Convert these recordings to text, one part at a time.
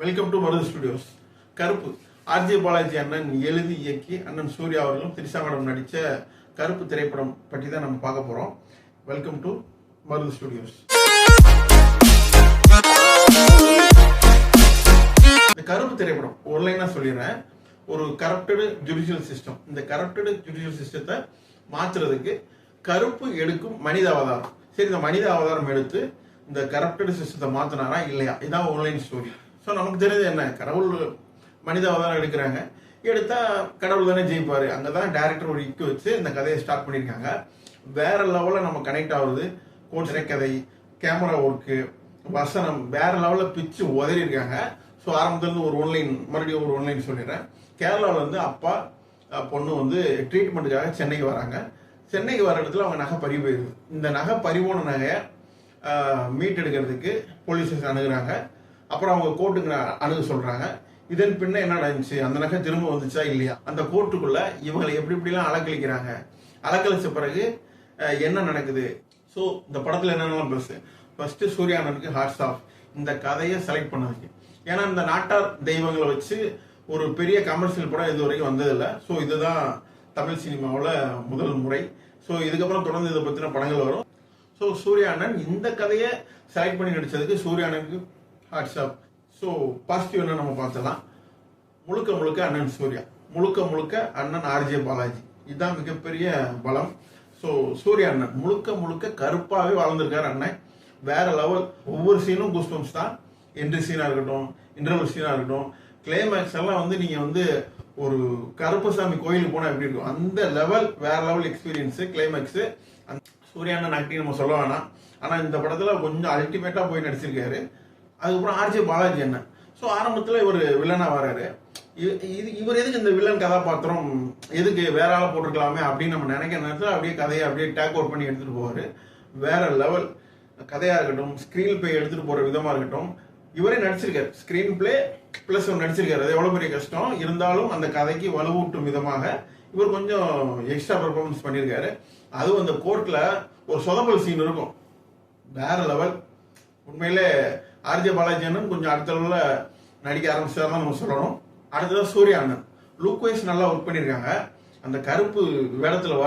Welcome to Marudhu studios. கருப்பு RJ Balaji அண்ணன் எழுதி இயக்கி அண்ணன் சூர்யா அவர்களும் திரிஷா மேடம் நடித்த கருப்பு திரைப்படம் பற்றி தான் நம்ம பார்க்க போகிறோம். Welcome to Marudhu studios. இந்த கருப்பு திரைப்படம் ஒன்லைனாக சொல்லிடுறேன். ஒரு கரப்டடு ஜுடிஷியல் சிஸ்டம். இந்த கரப்டடு ஜுடிஷியல் சிஸ்டத்தை மாற்றுறதுக்கு கருப்பு எடுக்கும் மனித அவதாரம். சரி, இந்த மனித அவதாரம் எடுத்து இந்த கரப்டடு சிஸ்டத்தை மாற்றினாரா இல்லையா, இதுதான் ஒன்லைன் ஸ்டோரி. ஸோ நமக்கு தெரிஞ்சது என்ன, கடவுள் மனித அவதாரம் எடுக்கிறாங்க, எடுத்தா கடவுள் தானே ஜெயிப்பாரு. அங்கதான் டைரக்டர் ஒரு இக்கு வச்சு இந்த கதையை ஸ்டார்ட் பண்ணியிருக்காங்க. வேற லெவலில் நம்ம கனெக்ட் ஆகுது. திரைக்கதை, கேமரா ஒர்க்கு, வசனம் வேற லெவலில் பிச்சு உதறியிருக்காங்க. ஸோ ஆரம்பத்துலேருந்து ஒரு ஒன்லைன், மறுபடியும் ஒரு ஒன்லைன் சொல்லிடுறேன். கேரளாவில் வந்து அப்பா பொண்ணு வந்து ட்ரீட்மெண்ட்டுக்காக சென்னைக்கு வராங்க. சென்னைக்கு வர இடத்துல அவங்க நகை பறி போயிருது. இந்த நகை பறிபோன நகையை மீட் எடுக்கிறதுக்கு போலீஸ் ஸ்டேஷன் அணுகுறாங்க. அப்புறம் அவங்க கோர்ட்டுக்கு அணுக சொல்றாங்க. இதன் பின்ன என்ன நடந்துச்சு, அந்த நகை திரும்ப வந்துச்சா இல்லையா, அந்த கோர்ட்டுக்குள்ள இவங்களை எப்படி எப்படிலாம் அலக்கழிக்கிறாங்க, அலக்கழிச்ச பிறகு என்ன நடக்குது. ஸோ இந்த படத்துல என்னென்னலாம் பெருசு. ஃபர்ஸ்ட் சூர்யா அண்ணனுக்கு ஹாட்ஸ் ஆஃப் இந்த கதையை செலக்ட் பண்ணதுக்கு. ஏன்னா இந்த நாட்டார் தெய்வங்களை வச்சு ஒரு பெரிய கமர்ஷியல் படம் இது வரைக்கும் வந்ததில்லை. ஸோ இதுதான் தமிழ் சினிமாவில் முதல் முறை. ஸோ இதுக்கப்புறம் தொடர்ந்து இதை பற்றின படங்கள் வரும். ஸோ சூர்யா அண்ணன் இந்த கதையை செலக்ட் பண்ணி நடிச்சதுக்கு சூர்யா அண்ணனுக்கு ஹாட்ஸ் ஆஃப். ஸோ பாசிட்டிவ் என்ன நம்ம பார்த்துலாம். முழுக்க முழுக்க அண்ணன் சூர்யா, முழுக்க முழுக்க அண்ணன் ஆர்ஜே பாலாஜி, இதுதான் மிகப்பெரிய பலம். ஸோ சூர்யா அண்ணன் முழுக்க முழுக்க கருப்பாகவே வாழ்ந்திருக்காரு அண்ணன். வேற லெவல். ஒவ்வொரு சீனும் கூஸ்பம்ஸ் தான். என்ட்ரி சீனாக இருக்கட்டும், இன்டர்வல் சீனாக இருக்கட்டும், கிளைமேக்ஸ் எல்லாம் வந்து நீங்கள் வந்து ஒரு கருப்பசாமி கோயிலுக்கு போனால் எப்படி இருக்கும், அந்த லெவல் வேற லெவல் எக்ஸ்பீரியன்ஸு கிளைமேக்ஸு. சூர்யா அண்ணன் ஆக்டிங் நம்ம சொல்ல வேணாம். ஆனால் இந்த படத்தில் கொஞ்சம் அல்டிமேட்டாக போய் நடிச்சிருக்காரு. அதுக்கப்புறம் ஆர்ஜே பாலாஜி அண்ணன். ஸோ ஆரம்பத்தில் இவர் வில்லனாக வராரு. இவர் எதுக்கு இந்த வில்லன் கதாபாத்திரம், எதுக்கு வேற ஆளை போட்டிருக்கலாமே அப்படின்னு நம்ம நினைக்கிற நேரத்தில் அப்படியே கதையை அப்படியே டேக் அவுட் பண்ணி எடுத்துகிட்டு போவார். வேற லெவல் கதையாக இருக்கட்டும், ஸ்க்ரீன் பிளே எடுத்துகிட்டு போகிற விதமாக இருக்கட்டும், இவரே நடிச்சிருக்காரு. ஸ்க்ரீன் பிளே ப்ளஸ் அவர் நடிச்சிருக்காரு. அது எவ்வளோ பெரிய கஷ்டம் இருந்தாலும் அந்த கதைக்கு வலுவூட்டும் விதமாக இவர் கொஞ்சம் எக்ஸ்ட்ரா பெர்ஃபார்மன்ஸ் பண்ணியிருக்காரு. அதுவும் அந்த கோர்ட்டில் ஒரு சொதப்பல் சீன் இருக்கும், வேற லெவல். உண்மையிலே ஆர்ஜே பாலாஜி அண்ணன் கொஞ்சம் அடுத்த லெவலில் நடிக்க ஆரம்பிச்சதான் நம்ம சொல்லணும். அடுத்ததான் சூர்யா அண்ணன் லுக் வைஸ் நல்லா ஒர்க் பண்ணியிருக்காங்க. அந்த கருப்பு வேடத்தில்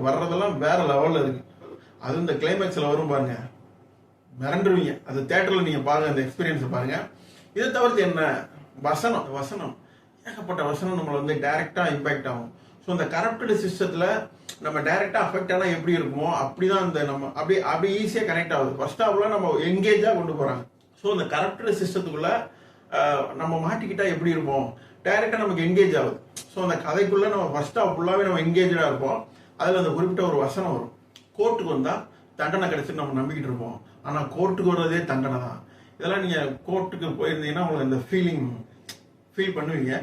வர்றதெல்லாம் வேற லெவலில் இருக்கு. அது இந்த கிளைமேக்ஸில் வரும் பாருங்க, மிரண்டுருவீங்க. அது தேட்டரில் நீங்கள் பாருங்க, அந்த எக்ஸ்பீரியன்ஸை பாருங்க. இதை தவிர்த்து என்ன, வசனம் ஏகப்பட்ட வசனம் நம்மளை வந்து டைரக்டா இம்பாக்ட் ஆகும். ஸோ இந்த கரப்டட் சிஸ்டத்தில் நம்ம டைரக்டா அஃபெக்ட் ஆனால் எப்படி இருக்குமோ அப்படிதான் இந்த நம்ம அப்படி ஈஸியாக கனெக்ட் ஆகுது. ஃபர்ஸ்ட் ஹாஃப்ல நம்ம எங்கேஜாக கொண்டு போறாங்க. ஸோ இந்த கரப்டட் சிஸ்டத்துக்குள்ள நம்ம மாட்டிக்கிட்டா எப்படி இருப்போம், டைரக்டா நமக்கு என்கேஜ் ஆகுது. ஸோ அந்த கதைக்குள்ள நம்ம ஃபர்ஸ்ட் ஹாஃப் ஃபுல்லாவே நம்ம என்கேஜா இருப்போம். அதில் அந்த குறிப்பிட்ட ஒரு வசனம் வரும், கோர்ட்டுக்கு வந்தா தண்டனை கிடைச்சு நம்ம நம்பிக்கிட்டு இருப்போம். ஆனால் கோர்ட்டுக்கு வர்றதே தண்டனை தான். இதெல்லாம் நீங்க கோர்ட்டுக்கு போயிருந்தீங்கன்னா உங்களுக்கு இந்த ஃபீல் பண்ணுவீங்க.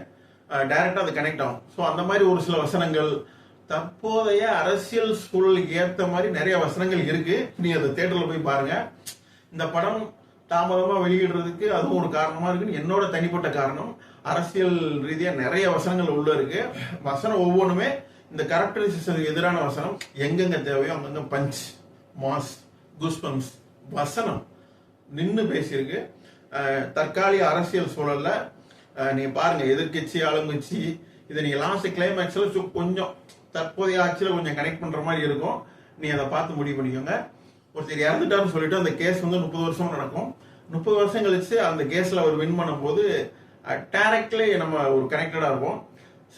டைரக்டா அது கனெக்ட் ஆகும். ஸோ அந்த மாதிரி ஒரு சில வசனங்கள், தற்போதைய அரசியல் சூழலுக்கு ஏற்ற மாதிரி நிறைய வசனங்கள் இருக்கு. நீங்க அந்த தியேட்டர்ல போய் பாருங்க. இந்த படம் தாமதமா வெளியிடுறதுக்கு அதுவும் ஒரு காரணமா இருக்குன்னு என்னோட தனிப்பட்ட காரணம். அரசியல் ரீதியா நிறைய வசனங்கள் உள்ள இருக்கு. வசனம் ஒவ்வொன்றுமே இந்த கரப்டட் சிஸ்டத்துக்கு எதிரான வசனம். எங்கெங்க தேவையோ அங்கங்க பஞ்ச், மாஸ், குஸ்பம்ஸ் வசனம் நின்று பேசியிருக்கு. தற்காலிக அரசியல் சூழல்ல நீங்க பாருங்க, எதிர்கட்சி ஆளுங்கட்சி, இதை நீங்க லாஸ்ட் கிளைமேக்ஸ்ல கொஞ்சம் தற்போதைய ஆட்சியில கொஞ்சம் கனெக்ட் பண்ற மாதிரி இருக்கும். நீ அதை பார்த்து முடிவு பண்ணிக்கோங்க. ஒருத்தர் இறந்துட்டாருன்னு சொல்லிட்டு அந்த கேஸ் வந்து 30 வருஷம் நடக்கும். 30 வருஷம் கழிச்சு அந்த கேஸ்ல அவர் வின் பண்ணும் போது டைரக்ட்லி நம்ம ஒரு கனெக்டடா இருப்போம்.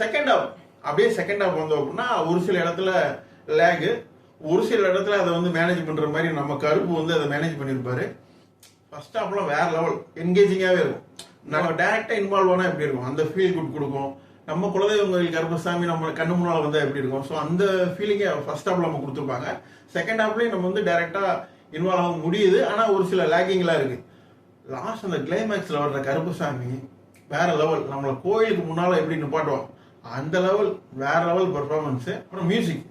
செகண்ட் ஹாஃப் வந்தோம் அப்படின்னா ஒரு சில இடத்துல லேகு, ஒரு சில இடத்துல அதை வந்து மேனேஜ் பண்ற மாதிரி நம்ம கருப்பு வந்து அதை மேனேஜ் பண்ணியிருப்பாரு. ஃபர்ஸ்ட் ஹாஃப்லாம் வேற லெவல் என்கேஜிங்காவே இருக்கும். நம்ம டைரக்டா இன்வால்வ் ஆனா எப்படி இருக்கும், அந்த ஃபீல் குட் கொடுக்கும். நம்ம குலதெய்வம் கோயில் கருப்பசாமி நம்ம கண்ணு முன்னால வந்தா எப்படி இருக்கும், ஸோ அந்த ஃபீலிங்கை ஃபர்ஸ்ட் ஹாஃப்ல நம்ம கொடுத்துருப்பாங்க. செகண்ட் ஹாஃப்லயும் நம்ம வந்து டைரக்டா இன்வால்வ் ஆக முடியுது. ஆனா ஒரு சில லேக்கிங்லாம் இருக்கு. லாஸ்ட் அந்த கிளைமேக்ஸ்ல வர்ற கருப்பசாமி வேற லெவல். நம்மளை கோயிலுக்கு முன்னால எப்படி நிப்பாட்டுவோம் அந்த லெவல், வேற லெவல் பெர்ஃபார்மன்ஸ். அப்புறம்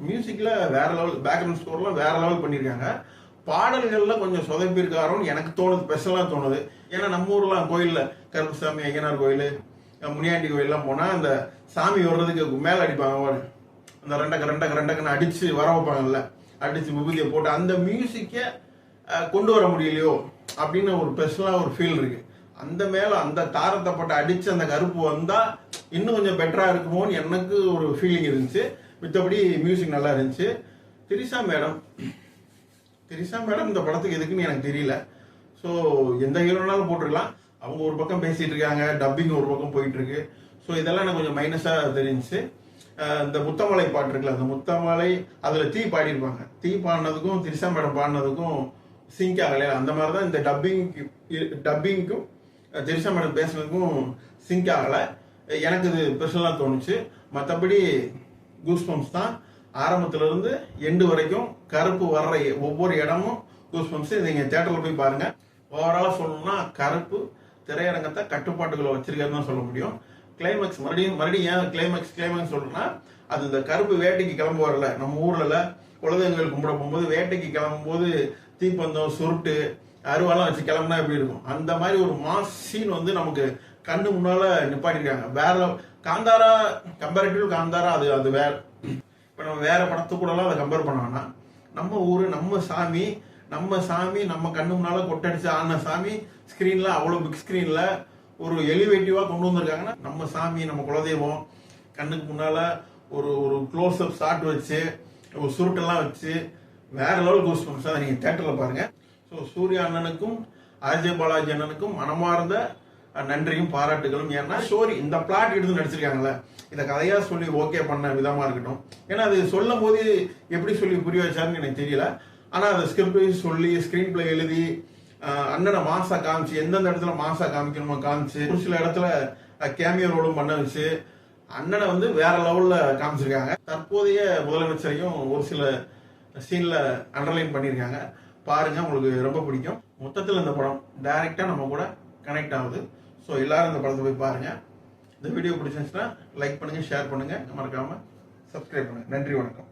மியூசிக்ல வேற லெவல், பேக்ரவுண்ட் ஸ்கோர்லாம் வேற லெவல் பண்ணியிருக்காங்க. பாடல்கள்ல கொஞ்சம் சொதப்பிருக்காரோன்னு எனக்கு தோணுது, ஸ்பெஷலா தோணுது. ஏன்னா நம்ம ஊர்லாம் கோயில்ல கருப்பசாமி, ஐயனார் கோயில், முனியாண்டி கோயிலெல்லாம் போனா அந்த சாமி வர்றதுக்கு மேல அடிப்பாங்க, அந்த ரெண்டக்குன்னு அடிச்சு வர வைப்பாங்கல்ல, அடிச்சு விபூதியை போட்டு அந்த மியூசிக்கை கொண்டு வர முடியலையோ அப்படின்னு ஒரு ஸ்பெஷலா ஒரு ஃபீல் இருக்கு. அந்த மேல அந்த தாரத்தை போட்டு அடிச்சு அந்த கருப்பு வந்தா இன்னும் கொஞ்சம் பெட்டரா இருக்குமோன்னு எனக்கு ஒரு ஃபீலிங் இருந்துச்சு. மித்தபடி மியூசிக் நல்லா இருந்துச்சு. திரிஷா மேடம் இந்த படத்துக்கு எதுக்குன்னு எனக்கு தெரியல. ஸோ எந்த ஹீரோனாலும் போட்டுருக்கலாம். அவங்க ஒரு பக்கம் பேசிட்டு இருக்காங்க, டப்பிங் ஒரு பக்கம் போயிட்டு இருக்கு. ஸோ இதெல்லாம் எனக்கு கொஞ்சம் மைனஸா தெரிஞ்சுச்சு. இந்த முத்தமலை பாட்டு இருக்குல்ல, அந்த முத்தமலை அதுல தீ பாடியிருப்பாங்க. தீ பாடினதுக்கும் திரிஷா மேடம் பாடினதுக்கும் சிங்க் ஆகலையா, அந்த மாதிரி தான் இந்த டப்பிங்க்கும் திரிஷா மேடம் பேசுனதுக்கும் சிங்க் ஆகலை. எனக்கு இது பெர்சனலாக தோணுச்சு. மற்றபடி கூஸ்பம்ஸ் தான் ஆரம்பத்துல இருந்து எண்டு வரைக்கும். கருப்பு வர்ற ஒவ்வொரு இடமும் கூஸ்பம்ஸ். இதை நீங்க தியேட்டர்ல போய் பாருங்க. ஓவராலா சொல்லணும்னா கருப்பு திரையரங்கத்தை கட்டுப்பாட்டுகளை வச்சிருக்காருன்னு சொல்ல முடியும். கிளைமேக்ஸ் மறுபடியும் ஏன் கிளைமேக்ஸ் சொல்றேன்னா, அது இந்த கருப்பு வேட்டைக்கு கிளம்ப வரல. நம்ம ஊர்ல குலதெய்வங்கள் கும்பிட போகும்போது வேட்டைக்கு கிளம்பும் போது தீப்பந்தம் சுருட்டு அருவாலாம் வச்சு கிளம்புனா எப்படி இருக்கும், அந்த மாதிரி ஒரு மாஸ் சீன் வந்து நமக்கு கண்ணு முன்னால நிப்பாட்டிருக்காங்க. வேற காந்தாரா கம்பேரிட்டிவ் காந்தாரா அது வேற. இப்ப நம்ம வேற படத்து கூட எல்லாம் அதை கம்பேர் பண்ணோம்னா, நம்ம ஊரு நம்ம சாமி நம்ம கண்ணு முன்னால கொட்டடிச்சு ஆன சாமி ஸ்கிரீன்ல அவ்வளவு பிக் ஸ்கிரீன்ல ஒரு எலிவேட்டிவா கொண்டு வந்திருக்காங்கன்னா, நம்ம சாமி நம்ம குலதெய்வம் கண்ணுக்கு முன்னால ஒரு ஒரு க்ளோஸ் அப் ஷாட் வச்சு ஒரு சுருட்டெல்லாம் வச்சு வேற லெவல் கூஸ்பம்ஸ். அதை நீங்க தியேட்டர்ல பாருங்க. ஸோ சூர்யா அண்ணனுக்கும் ஆர்ஜே பாலாஜி அண்ணனுக்கும் மனமார்ந்த நன்றியும் பாராட்டுகளும். ஏன்னா ஸ்டோரி இந்த பிளாட் எடுத்து நடிச்சிருக்காங்கல்ல, இந்த கதையா சொல்லி ஓகே பண்ண விதமா இருக்கட்டும். ஏன்னா அது சொல்லும் போது எப்படி சொல்லி புரிய வச்சாருன்னு எனக்கு தெரியல. ஆனா அதை ஸ்கிரிப்ட் சொல்லி ஸ்கிரீன் பிளே எழுதி அண்ணனை மாசா காமிச்சு, எந்தெந்த இடத்துல மாசா காமிக்கணுமோ காமிச்சு, ஒரு சில இடத்துல கேமியோ ரோலும் பண்ண வச்சு அண்ணனை வந்து வேற லெவல்ல காமிச்சிருக்காங்க. தற்போதைய முதலமைச்சரையும் ஒரு சில சீன்ல அண்டர்லைன் பண்ணியிருக்காங்க. பாருங்க, உங்களுக்கு ரொம்ப பிடிக்கும். மொத்தத்தில் இந்த படம் டைரக்டா நம்ம கூட கனெக்ட் ஆகுது. ஸோ எல்லாரும் இந்த படத்தை போய் பாருங்க. இந்த வீடியோ பிடிச்சிருந்துச்சுன்னா லைக் பண்ணுங்க, ஷேர் பண்ணுங்க, மறக்காம சப்ஸ்கிரைப் பண்ணுங்க. நன்றி, வணக்கம்.